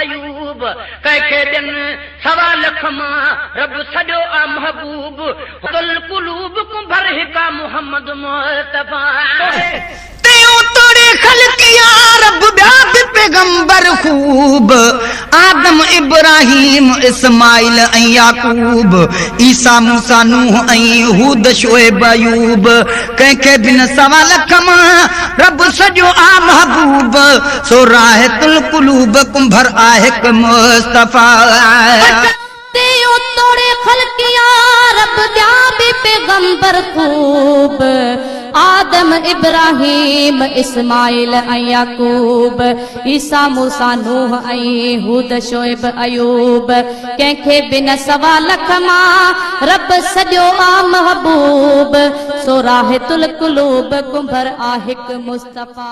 अयूब कंहिंखे ॾियनि सवा लख मां रब सॼो आ महबूब तुल कुलूब कुंभर हिका मोहम्मद मुस्तफा त्यों तोड़े खलकिया रब ॿिया बि पैगंबर खूब आदम इब्राहिम इस्माइल ऐं याकूब ईसा मूसा नूह ऐं हूद शुएब अयूब कंहिंखे बि न सवा लख मां रब सॼो आ महबूब सो राहतुल कुलूब कुंभर आहे हिक मुस्तफा त्यों तोड़े खलकिया रब ॿिया बि पैगंबर खूब आदम इब्राहिम इस्माइल ऐं याकूब ईसा मूसा नूह ऐं हूद शुएब अयूब कंहिंखे बि न सवा लख मां रब सॼो आ महबूब सो राहतुल कुलूब कुंभर आ हिक मुस्तफा।